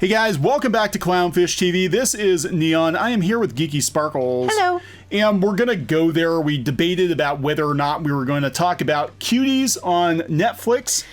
Hey guys, welcome back to Clownfish TV. This is Kneon. I am here with Geeky Sparkles. Hello. And we're going to go there. We debated about whether or not we were going to talk about Cuties on Netflix.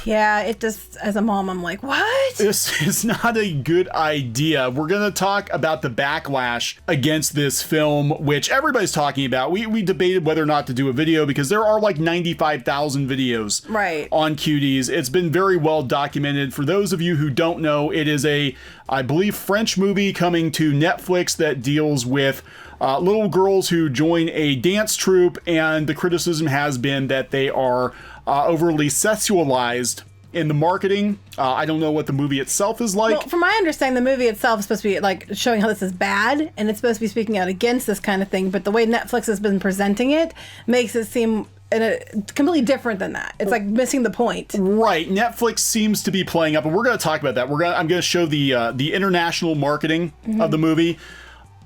Yeah, it just, as a mom, I'm like, what? This is not a good idea. We're going to talk about the backlash against this film, which everybody's talking about. We debated whether or not to do a video because there are like 95,000 videos on Cuties. It's been very well documented. For those of you who don't know, it is a, I believe, French movie coming to Netflix that deals with little girls who join a dance troupe, and the criticism has been that they are overly sexualized in the marketing. I don't know what the movie itself is like. Well, from my understanding, the movie itself is supposed to be like showing how this is bad, and it's supposed to be speaking out against this kind of thing, but the way Netflix has been presenting it makes it seem completely different than that. It's like missing the point. Right. Netflix seems to be playing up, and we're going to talk about that. I'm going to show the international marketing of the movie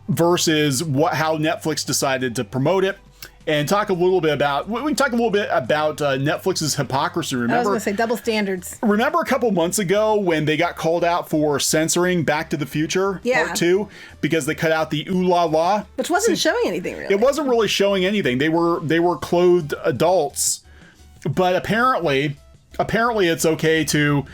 versus how Netflix decided to promote it. And talk a little bit about, we can talk a little bit about Netflix's hypocrisy. Remember, I was going to say double standards. Remember a couple months ago when they got called out for censoring Back to the Future Part 2 because they cut out the ooh la la, which wasn't showing anything really. It wasn't really showing anything. They were clothed adults, but apparently it's okay to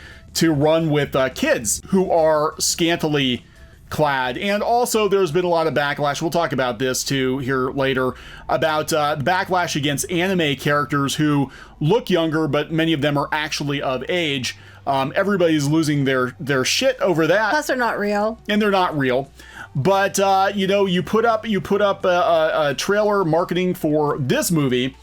run with kids who are scantily clad. And also there's been a lot of backlash, we'll talk about this too here later, about backlash against anime characters who look younger, but many of them are actually of age. Everybody's losing their shit over that. Plus they're not real. And they're not real. But you put up a trailer marketing for this movie,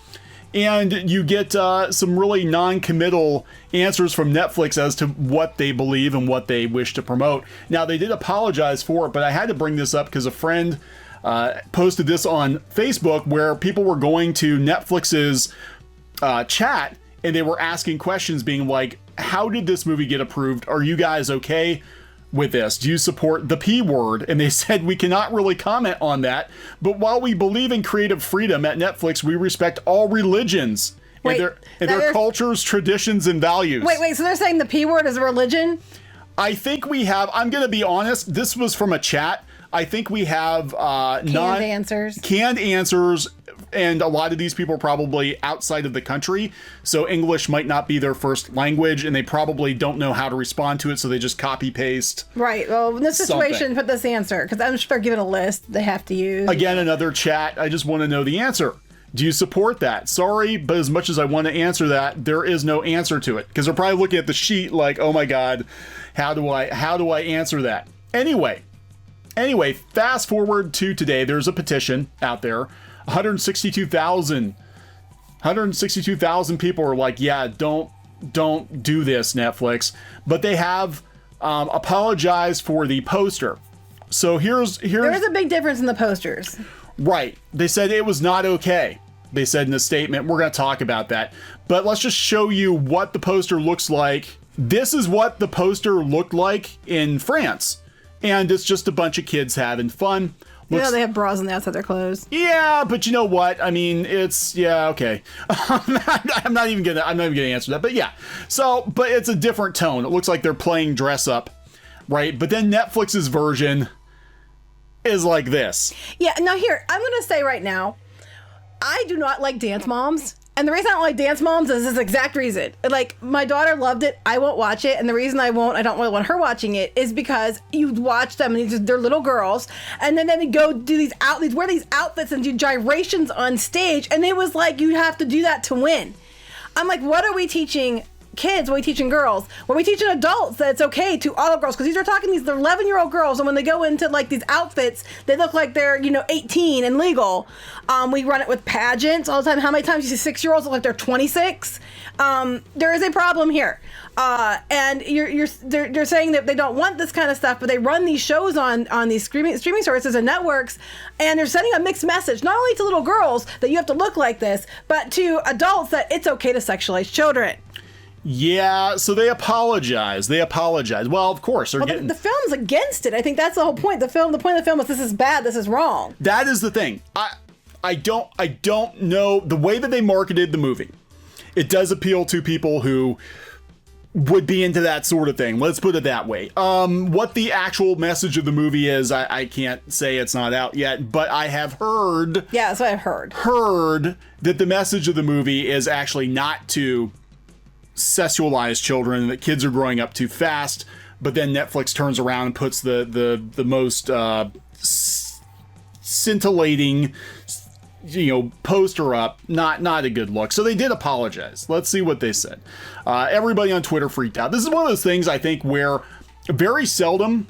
and you get some really non-committal answers from Netflix as to what they believe and what they wish to promote. Now, they did apologize for it, but I had to bring this up because a friend posted this on Facebook where people were going to Netflix's chat and they were asking questions being like, how did this movie get approved? Are you guys okay with this? Do you support the P word? And they said, we cannot really comment on that, but while we believe in creative freedom at Netflix, we respect all religions and their cultures, traditions, and values. Wait, so they're saying the P word is a religion? I think we have, I'm going to be honest, this was from a chat. I think we have canned answers, and a lot of these people are probably outside of the country, so English might not be their first language, and they probably don't know how to respond to it, so they just copy paste. Right. Well, in this situation, put this answer, because I'm sure they're given a list they have to use. Again, another chat. I just want to know the answer. Do you support that? Sorry, but as much as I want to answer that, there is no answer to it, because they're probably looking at the sheet like, oh my God, how do I answer that? Anyway, fast forward to today. There's a petition out there. 162,000 people are like, yeah, don't do this, Netflix. But they have apologized for the poster. So here's there's a big difference in the posters. Right. They said it was not okay. They said in the statement. We're going to talk about that. But let's just show you what the poster looks like. This is what the poster looked like in France. And it's just a bunch of kids having fun. They have bras on the outside of their clothes. Yeah, but you know what? I mean, okay. I'm not even gonna answer that. But yeah. But it's a different tone. It looks like they're playing dress up, right? But then Netflix's version is like this. Yeah. Now here, I'm gonna say right now, I do not like Dance Moms. And the reason I don't like Dance Moms is this exact reason. Like, my daughter loved it. I won't watch it. And the reason I don't really want her watching it is because you watch them and they're little girls. And then they go do wear these outfits and do gyrations on stage. And it was like, you have to do that to win. I'm like, what are we teaching kids? What are we teaching girls? What are we teaching adults that it's okay to all girls? Because these are talking these 11-year-old girls, and when they go into like these outfits, they look like they're 18 and legal. We run it with pageants all the time. How many times you see 6-year-olds look like they're 26? There is a problem here, and they're saying that they don't want this kind of stuff, but they run these shows on these streaming services and networks, and they're sending a mixed message not only to little girls that you have to look like this, but to adults that it's okay to sexualize children. Yeah, so they apologize. Well, of course, the film's against it. I think that's the whole point. The point of the film is this is bad. This is wrong. That is the thing. I don't know the way that they marketed the movie. It does appeal to people who would be into that sort of thing. Let's put it that way. What the actual message of the movie is, I can't say. It's not out yet, but I have heard. Yeah, that's what I've heard. Heard that the message of the movie is actually not to sexualize children, that kids are growing up too fast, but then Netflix turns around and puts the most scintillating, poster up. Not a good look. So they did apologize. Let's see what they said. Everybody on Twitter freaked out. This is one of those things, I think, where very seldom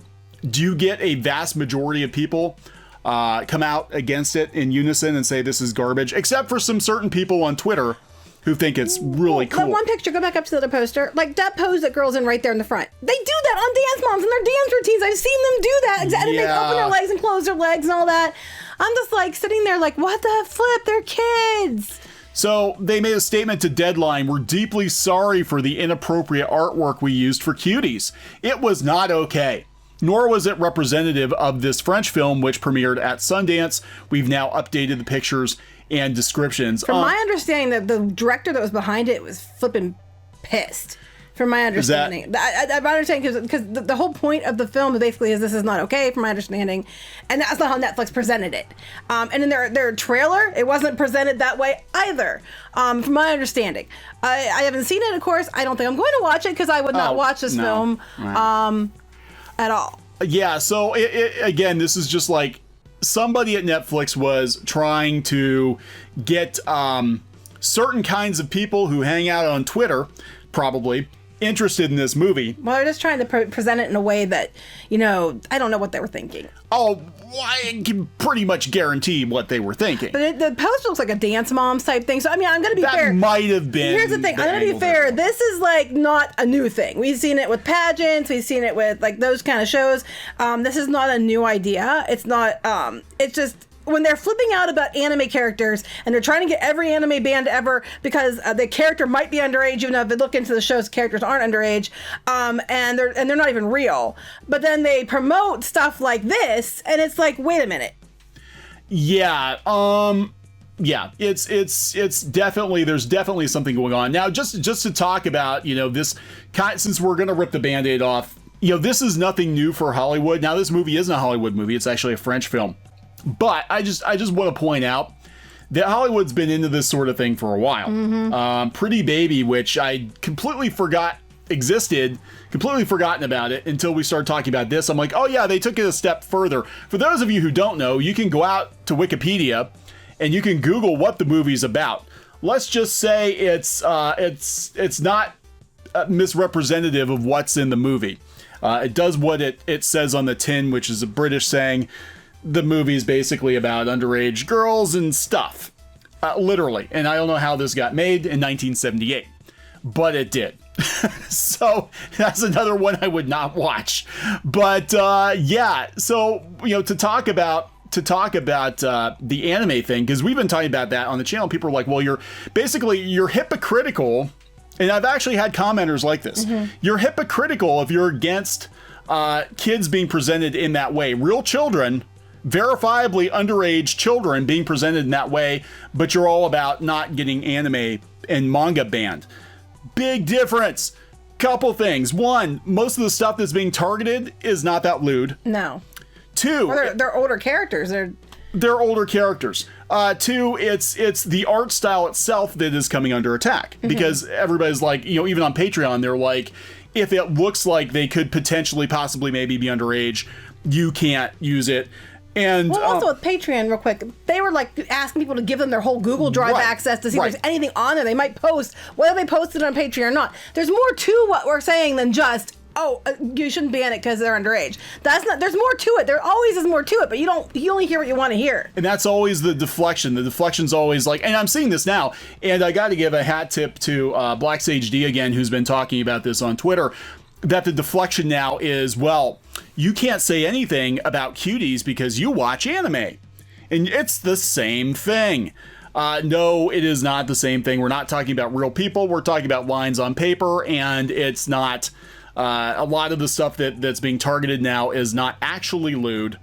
do you get a vast majority of people come out against it in unison and say this is garbage, except for some certain people on Twitter who think it's really cool. That one picture, go back up to the other poster. Like that pose that girl's in right there in the front. They do that on Dance Moms and their dance routines. I've seen them do that. And they open their legs and close their legs and all that. I'm just like sitting there like, what the flip? They're kids. So they made a statement to Deadline. We're deeply sorry for the inappropriate artwork we used for Cuties. It was not okay. Nor was it representative of this French film, which premiered at Sundance. We've now updated the pictures and descriptions. From my understanding, the director that was behind it was flipping pissed. From my understanding, I'm understanding because the whole point of the film basically is this is not okay, from my understanding, and that's not how Netflix presented it. And in their trailer, it wasn't presented that way either. From my understanding, I haven't seen it. Of course, I don't think I'm going to watch it because I would not watch this film at all. Yeah. So again, this is just like somebody at Netflix was trying to get certain kinds of people who hang out on Twitter, probably, interested in this movie. Well, they're just trying to present it in a way that, I don't know what they were thinking. Oh, I can pretty much guarantee what they were thinking. But the poster looks like a Dance Moms type thing. So, I mean, I'm going to be fair. That might have been. Here's the thing. I'm going to be fair. This is like not a new thing. We've seen it with pageants. We've seen it with like those kind of shows. This is not a new idea. It's not, it's just, when they're flipping out about anime characters and they're trying to get every anime banned ever because the character might be underage, even though if they look into the shows, characters aren't underage, and they're not even real. But then they promote stuff like this, and it's like, wait a minute. Yeah. Yeah. It's definitely, there's definitely something going on now. Just to talk about this kind, since we're gonna rip the Band-Aid off. This is nothing new for Hollywood. Now this movie isn't a Hollywood movie. It's actually a French film. But I just want to point out that Hollywood's been into this sort of thing for a while. Mm-hmm. Pretty Baby, which I completely forgot existed, completely forgotten about it until we started talking about this. I'm like, oh yeah, they took it a step further. For those of you who don't know, you can go out to Wikipedia and you can Google what the movie's about. Let's just say it's not misrepresentative of what's in the movie. It does what it says on the tin, which is a British saying. The movie is basically about underage girls and stuff, literally. And I don't know how this got made in 1978, but it did. So that's another one I would not watch. But yeah, so to talk about the anime thing, because we've been talking about that on the channel. People are like, well, you're hypocritical. And I've actually had commenters like this. Mm-hmm. You're hypocritical if you're against kids being presented in that way. Real children, verifiably underage children being presented in that way, but you're all about not getting anime and manga banned. Big difference. Couple things. One, most of the stuff that's being targeted is not that lewd. No. Two, well, they're older characters. They're older characters. Two, it's the art style itself that is coming under attack. Mm-hmm. Because everybody's like, even on Patreon, they're like, if it looks like they could potentially, possibly, maybe be underage, you can't use it. And also with Patreon, real quick, they were like asking people to give them their whole Google Drive access to see if there's anything on there they might post, whether they posted it on Patreon or not. There's more to what we're saying than just, you shouldn't ban it because they're underage. That's not. There's more to it. There always is more to it, but you only hear what you want to hear. And that's always the deflection. The deflection's always like, and I'm seeing this now, and I got to give a hat tip to Black Sage D again, who's been talking about this on Twitter. That the deflection now is, well, you can't say anything about Cuties because you watch anime. And it's the same thing. No, it is not the same thing. We're not talking about real people. We're talking about lines on paper, and it's not... a lot of the stuff that's being targeted now is not actually lewd.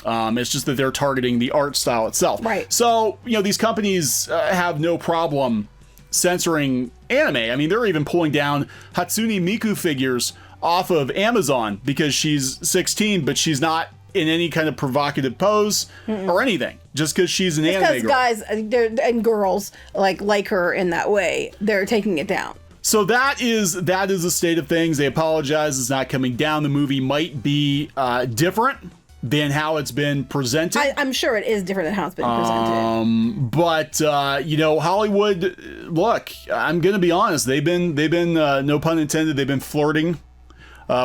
It's just that they're targeting the art style itself. Right. So, these companies have no problem censoring anime. I mean, they're even pulling down Hatsune Miku figures off of Amazon because she's 16, but she's not in any kind of provocative pose or anything, just because she's an anime girl. Because guys and girls like her in that way, they're taking it down. So that is the state of things. They apologize. It's not coming down. The movie might be different than how it's been presented. I'm sure it is different than how it's been presented. But Hollywood, look, I'm gonna be honest. They've been no pun intended. They've been flirting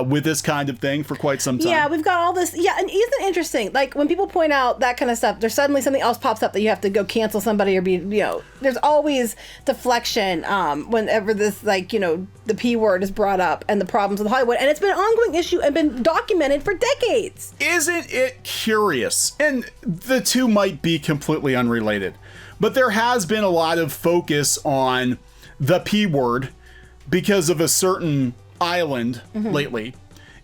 with this kind of thing for quite some time. Yeah, we've got all this. Yeah, and isn't it interesting? Like when people point out that kind of stuff, there's suddenly something else pops up that you have to go cancel somebody or be, there's always deflection whenever this, the P word is brought up and the problems with Hollywood. And it's been an ongoing issue and been documented for decades. Isn't it curious? And the two might be completely unrelated, but there has been a lot of focus on the P word because of a certain island lately,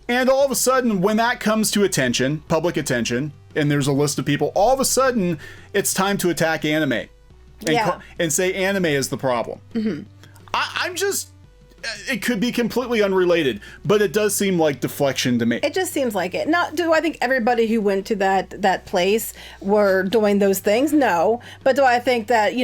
and all of a sudden when that comes to attention, public attention, and there's a list of people, all of a sudden it's time to attack anime and say anime is the problem. I'm just, it could be completely unrelated, but it does seem like deflection to me. It just seems like it. Now, do I think everybody who went to that place were doing those things? No. But do I think that,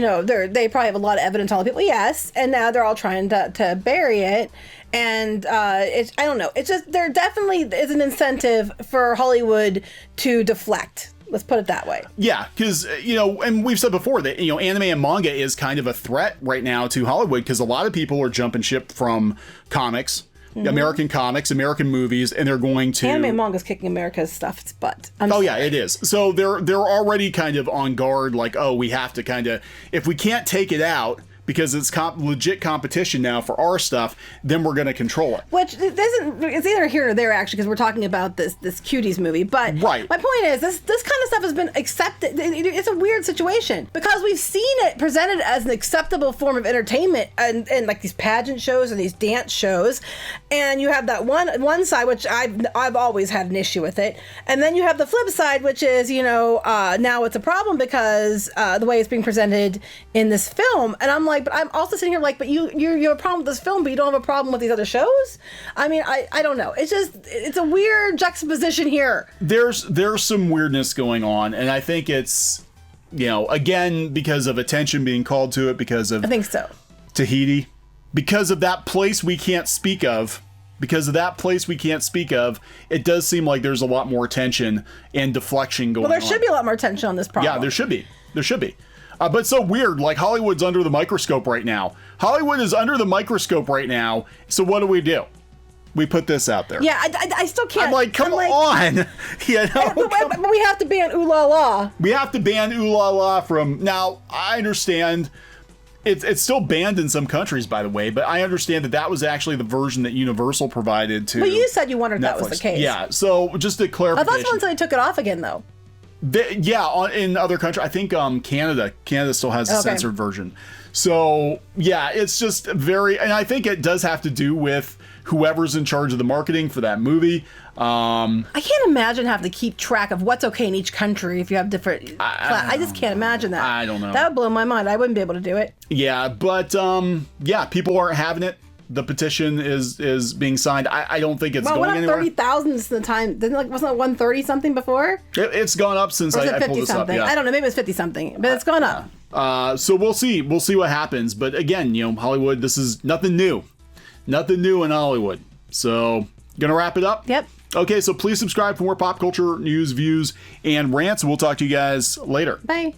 they probably have a lot of evidence on the people? Yes. And now they're all trying to bury it. And I don't know. It's just, there definitely is an incentive for Hollywood to deflect. Let's put it that way. Yeah, because, and we've said before that, anime and manga is kind of a threat right now to Hollywood because a lot of people are jumping ship from comics, American comics, American movies, and they're going to... Anime and manga's kicking America's stuff its butt. Yeah, it is. So they're already kind of on guard, like, we have to kind of... If we can't take it out... because it's legit competition now for our stuff, then we're going to control it. Which it's either here or there, actually, because we're talking about this Cuties movie. But right. My point is, this kind of stuff has been accepted. It's a weird situation because we've seen it presented as an acceptable form of entertainment and like these pageant shows and these dance shows. And you have that one side, which I've always had an issue with it. And then you have the flip side, which is, now it's a problem because the way it's being presented in this film. And I'm like, but I'm also sitting here like, but you have a problem with this film, but you don't have a problem with these other shows? I mean, I don't know. It's a weird juxtaposition here. There's some weirdness going on, and I think it's, again, because of attention being called to it, because of... I think so. Tahiti. Because of that place we can't speak of. It does seem like there's a lot more attention and deflection going on. Well, there should be a lot more attention on this problem. Yeah, there should be. But it's so weird, like Hollywood's under the microscope right now. Hollywood is under the microscope right now, so what do? We put this out there. Yeah, I still can't. I'm like, come on. But we have to ban Ooh La La. We have to ban Ooh La La from... Now, I understand it's still banned in some countries, by the way, but I understand that was actually the version that Universal provided to... Well, you said you wondered Netflix. That was the case. Yeah, so just a clarification. I thought someone said they took it off again, though. In other countries, I think Canada still has a censored version. So yeah, it's just and I think it does have to do with whoever's in charge of the marketing for that movie. I can't imagine having to keep track of what's okay in each country if you have different. I just can't imagine that. I don't know. That would blow my mind. I wouldn't be able to do it. Yeah, but people aren't having it. The petition is being signed. I don't think it's going anywhere. 30,000 since the time. Wasn't it 130 something before? It's gone up since I pulled this up. Yeah. I don't know. Maybe it's 50 something, but it's gone up. So we'll see. We'll see what happens. But again, Hollywood. This is nothing new. Nothing new in Hollywood. So gonna wrap it up. Yep. Okay. So please subscribe for more pop culture news, views, and rants. We'll talk to you guys later. Bye.